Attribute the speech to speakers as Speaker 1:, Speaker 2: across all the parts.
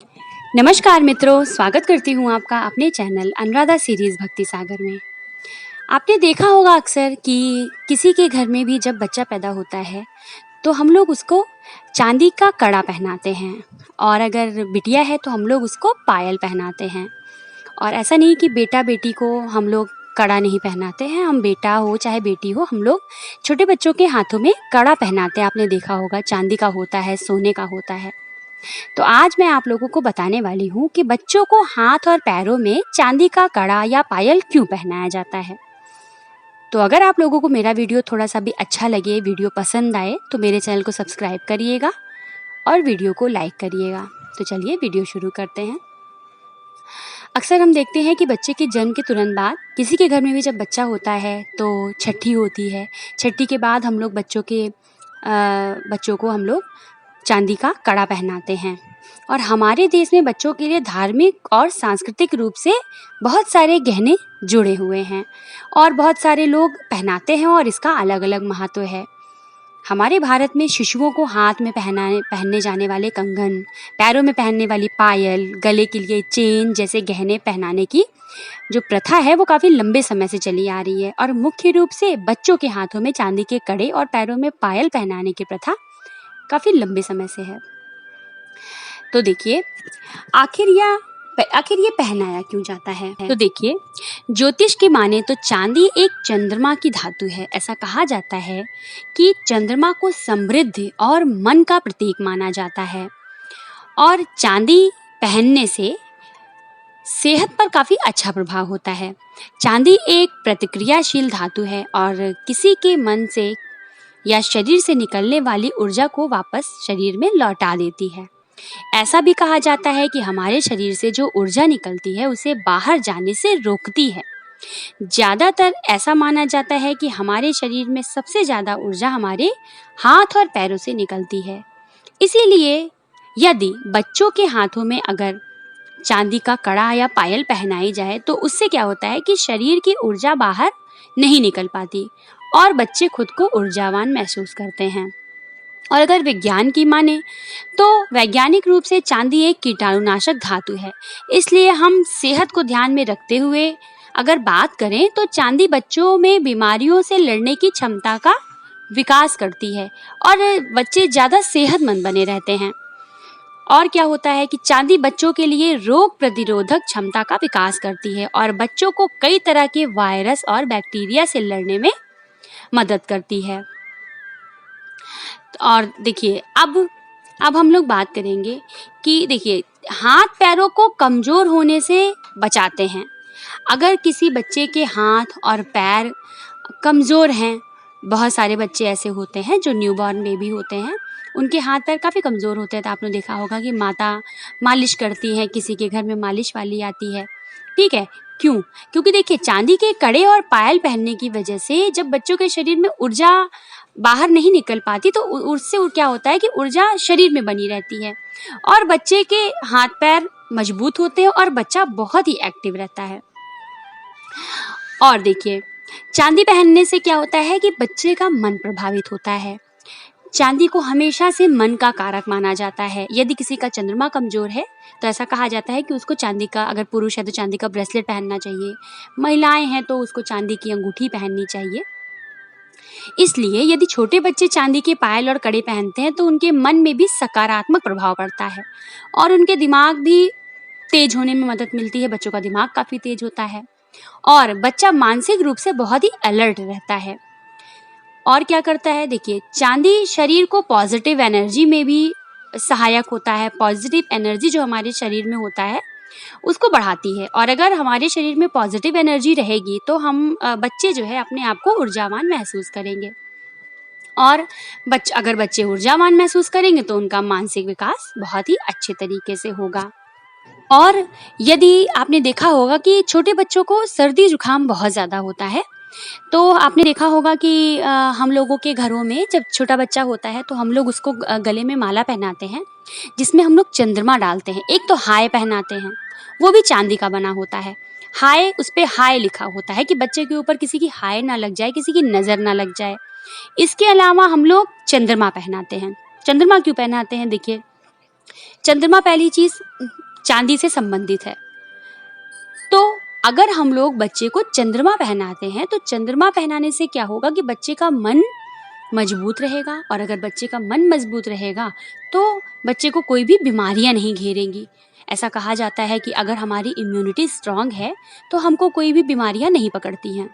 Speaker 1: नमस्कार मित्रों, स्वागत करती हूँ आपका अपने चैनल अनुराधा सीरीज़ भक्ति सागर में। आपने देखा होगा अक्सर कि किसी के घर में भी जब बच्चा पैदा होता है तो हम लोग उसको चांदी का कड़ा पहनाते हैं, और अगर बिटिया है तो हम लोग उसको पायल पहनाते हैं। और ऐसा नहीं कि बेटा बेटी को हम लोग कड़ा नहीं पहनाते हैं, हम बेटा हो चाहे बेटी हो हम लोग छोटे बच्चों के हाथों में कड़ा पहनाते हैं। आपने देखा होगा चांदी का होता है, सोने का होता है। तो आज मैं आप लोगों को बताने वाली हूँ कि बच्चों को हाथ और पैरों में चांदी का कड़ा या पायल क्यों पहनाया जाता है। तो अगर आप लोगों को मेरा वीडियो थोड़ा सा भी अच्छा लगे, वीडियो पसंद आए, तो मेरे चैनल को सब्सक्राइब करिएगा और वीडियो को लाइक करिएगा। तो चलिए वीडियो शुरू करते हैं। अक्सर हम देखते हैं कि बच्चे के जन्म के तुरंत बाद किसी के घर में भी जब बच्चा होता है तो छठी होती है। छठी के बाद हम लोग बच्चों को हम लोग चांदी का कड़ा पहनाते हैं। और हमारे देश में बच्चों के लिए धार्मिक और सांस्कृतिक रूप से बहुत सारे गहने जुड़े हुए हैं और बहुत सारे लोग पहनाते हैं और इसका अलग अलग महत्व है। हमारे भारत में शिशुओं को हाथ में पहनने जाने वाले कंगन, पैरों में पहनने वाली पायल, गले के लिए चेन जैसे गहने पहनाने की जो प्रथा है वो काफ़ी लंबे समय से चली आ रही है। और मुख्य रूप से बच्चों के हाथों में चांदी के कड़े और पैरों में पायल पहनाने की प्रथा काफ़ी लंबे समय से है। तो देखिए आखिर ये पहनाया क्यों जाता है। तो देखिए, ज्योतिष की माने तो चांदी एक चंद्रमा की धातु है। ऐसा कहा जाता है कि चंद्रमा को समृद्धि और मन का प्रतीक माना जाता है, और चांदी पहनने से सेहत पर काफ़ी अच्छा प्रभाव होता है। चांदी एक प्रतिक्रियाशील धातु है और किसी के मन से या शरीर से निकलने वाली ऊर्जा को वापस शरीर में लौटा देती है। ऐसा भी कहा जाता है कि हमारे शरीर से जो ऊर्जा निकलती है उसे बाहर जाने से रोकती है। ज़्यादातर ऐसा माना जाता है कि हमारे शरीर में सबसे ज़्यादा ऊर्जा हमारे हाथ और पैरों से निकलती है। इसीलिए यदि बच्चों के हाथों में अगर चांदी का कड़ा या पायल पहनाई जाए तो उससे क्या होता है कि शरीर की ऊर्जा बाहर नहीं निकल पाती और बच्चे खुद को ऊर्जावान महसूस करते हैं। और अगर विज्ञान की माने तो वैज्ञानिक रूप से चांदी एक कीटाणुनाशक धातु है। इसलिए हम सेहत को ध्यान में रखते हुए अगर बात करें तो चांदी बच्चों में बीमारियों से लड़ने की क्षमता का विकास करती है और बच्चे ज़्यादा सेहतमंद बने रहते हैं। और क्या होता है कि चांदी बच्चों के लिए रोग प्रतिरोधक क्षमता का विकास करती है और बच्चों को कई तरह के वायरस और बैक्टीरिया से लड़ने में मदद करती है। और देखिए, अब हम लोग बात करेंगे कि देखिए, हाथ पैरों को कमज़ोर होने से बचाते हैं। अगर किसी बच्चे के हाथ और पैर कमज़ोर हैं, बहुत सारे बच्चे ऐसे होते हैं जो न्यूबॉर्न बेबी होते हैं, उनके हाथ पैर काफ़ी कमज़ोर होते हैं। तो आपने देखा होगा कि माता मालिश करती हैं, किसी के घर में मालिश वाली आती है, ठीक है। क्यों? क्योंकि देखिए, चांदी के कड़े और पायल पहनने की वजह से जब बच्चों के शरीर में ऊर्जा बाहर नहीं निकल पाती तो उससे क्या होता है कि ऊर्जा शरीर में बनी रहती है और बच्चे के हाथ पैर मजबूत होते हैं और बच्चा बहुत ही एक्टिव रहता है। और देखिए, चांदी पहनने से क्या होता है कि बच्चे का मन प्रभावित होता है। चांदी को हमेशा से मन का कारक माना जाता है। यदि किसी का चंद्रमा कमजोर है तो ऐसा कहा जाता है कि उसको चांदी का, अगर पुरुष है तो चांदी का ब्रेसलेट पहनना चाहिए, महिलाएं हैं तो उसको चांदी की अंगूठी पहननी चाहिए। इसलिए यदि छोटे बच्चे चांदी के पायल और कड़े पहनते हैं तो उनके मन में भी सकारात्मक प्रभाव पड़ता है और उनके दिमाग भी तेज होने में मदद मिलती है। बच्चों का दिमाग काफ़ी तेज होता है और बच्चा मानसिक रूप से बहुत ही अलर्ट रहता है। और क्या करता है, देखिए, चांदी शरीर को पॉजिटिव एनर्जी में भी सहायक होता है। पॉजिटिव एनर्जी जो हमारे शरीर में होता है उसको बढ़ाती है, और अगर हमारे शरीर में पॉजिटिव एनर्जी रहेगी तो हम बच्चे जो है अपने आप को ऊर्जावान महसूस करेंगे। और अगर बच्चे ऊर्जावान महसूस करेंगे तो उनका मानसिक विकास बहुत ही अच्छे तरीके से होगा। और यदि आपने देखा होगा कि छोटे बच्चों को सर्दी जुकाम बहुत ज़्यादा होता है, तो आपने देखा होगा कि हम लोगों के घरों में जब छोटा बच्चा होता है तो हम लोग उसको गले में माला पहनाते हैं जिसमें हम लोग चंद्रमा डालते हैं। एक तो हाय पहनाते हैं, वो भी चांदी का बना होता है। हाय, उस पे हाय लिखा होता है कि बच्चे के ऊपर किसी की हाय ना लग जाए, किसी की नज़र ना लग जाए। इसके अलावा हम लोग चंद्रमा पहनाते हैं। चंद्रमा क्यों पहनाते हैं? देखिए, चंद्रमा पहली चीज चांदी से संबंधित है। तो अगर हम लोग बच्चे को चंद्रमा पहनाते हैं तो चंद्रमा पहनाने से क्या होगा कि बच्चे का मन मजबूत रहेगा, और अगर बच्चे का मन मजबूत रहेगा तो बच्चे को कोई भी बीमारियां नहीं घेरेंगी। ऐसा कहा जाता है कि अगर हमारी इम्यूनिटी स्ट्रांग है तो हमको कोई भी बीमारियां नहीं पकड़ती हैं।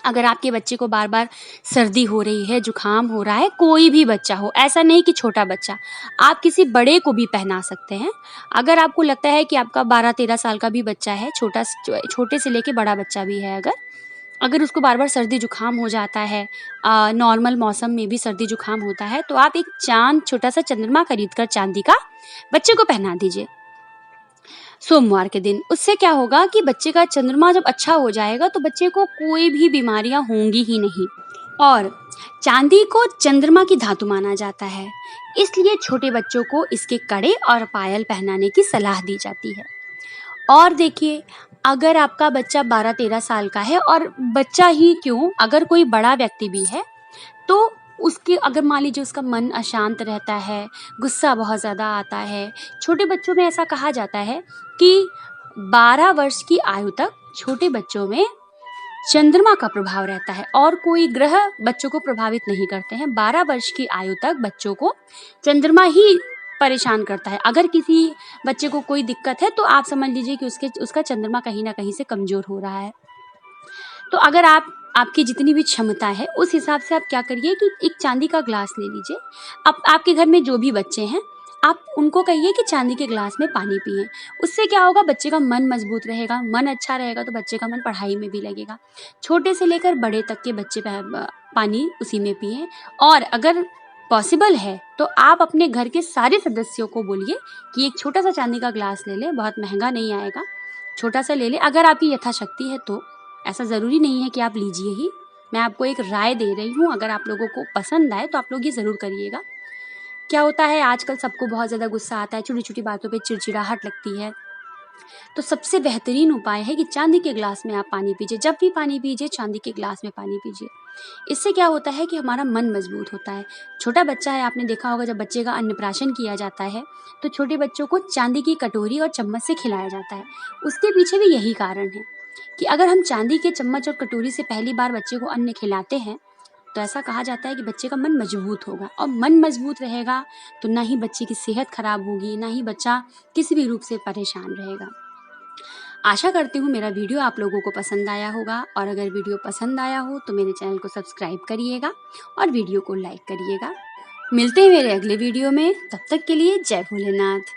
Speaker 1: अगर आपके बच्चे को बार बार सर्दी हो रही है, जुकाम हो रहा है, कोई भी बच्चा हो, ऐसा नहीं कि छोटा बच्चा, आप किसी बड़े को भी पहना सकते हैं। अगर आपको लगता है कि आपका 12-13 साल का भी बच्चा है, छोटे से लेके बड़ा बच्चा भी है, अगर उसको बार बार सर्दी जुकाम हो जाता है, नॉर्मल मौसम में भी सर्दी जुकाम होता है, तो आप एक छोटा सा चंद्रमा खरीद कर चांदी का बच्चे को पहना दीजिए सोमवार के दिन। उससे क्या होगा कि बच्चे का चंद्रमा जब अच्छा हो जाएगा तो बच्चे को कोई भी बीमारियां होंगी ही नहीं। और चांदी को चंद्रमा की धातु माना जाता है, इसलिए छोटे बच्चों को इसके कड़े और पायल पहनाने की सलाह दी जाती है। और देखिए, अगर आपका बच्चा 12-13 साल का है, और बच्चा ही क्यों, अगर कोई बड़ा व्यक्ति भी है, तो उसके अगर मान लीजिए उसका मन अशांत रहता है, गुस्सा बहुत ज़्यादा आता है, छोटे बच्चों में ऐसा कहा जाता है कि 12 वर्ष की आयु तक छोटे बच्चों में चंद्रमा का प्रभाव रहता है और कोई ग्रह बच्चों को प्रभावित नहीं करते हैं। 12 वर्ष की आयु तक बच्चों को चंद्रमा ही परेशान करता है। अगर किसी बच्चे को कोई दिक्कत है तो आप समझ लीजिए कि उसका चंद्रमा कहीं ना कहीं से कमजोर हो रहा है। तो अगर आपकी जितनी भी क्षमता है उस हिसाब से आप क्या करिए कि एक चांदी का ग्लास ले लीजिए। अब आपके घर में जो भी बच्चे हैं, आप उनको कहिए कि चांदी के ग्लास में पानी पिए। उससे क्या होगा, बच्चे का मन मजबूत रहेगा, मन अच्छा रहेगा तो बच्चे का मन पढ़ाई में भी लगेगा। छोटे से लेकर बड़े तक के बच्चे पानी उसी में पिए। और अगर पॉसिबल है तो आप अपने घर के सारे सदस्यों को बोलिए कि एक छोटा सा चांदी का ग्लास ले ले, बहुत महंगा नहीं आएगा, छोटा सा ले ले। अगर आपकी यथाशक्ति है तो, ऐसा ज़रूरी नहीं है कि आप लीजिए ही, मैं आपको एक राय दे रही हूँ। अगर आप लोगों को पसंद आए तो आप लोग ये ज़रूर करिएगा। क्या होता है, आजकल सबको बहुत ज़्यादा गुस्सा आता है, छोटी छोटी बातों पे चिड़चिड़ाहट लगती है। तो सबसे बेहतरीन उपाय है कि चांदी के ग्लास में आप पानी पीजिए। जब भी पानी पीजिए चांदी के ग्लास में पानी पीजिए। इससे क्या होता है कि हमारा मन मजबूत होता है। छोटा बच्चा है, आपने देखा होगा जब बच्चे का अन्नप्राशन किया जाता है तो छोटे बच्चों को चांदी की कटोरी और चम्मच से खिलाया जाता है। उसके पीछे भी यही कारण है कि अगर हम चांदी के चम्मच और कटोरी से पहली बार बच्चे को अन्न खिलाते हैं तो ऐसा कहा जाता है कि बच्चे का मन मजबूत होगा, और मन मजबूत रहेगा तो ना ही बच्चे की सेहत खराब होगी, ना ही बच्चा किसी भी रूप से परेशान रहेगा। आशा करती हूँ मेरा वीडियो आप लोगों को पसंद आया होगा, और अगर वीडियो पसंद आया हो तो मेरे चैनल को सब्सक्राइब करिएगा और वीडियो को लाइक करिएगा। मिलते हैं मेरे अगले वीडियो में, तब तक के लिए जय भोलेनाथ।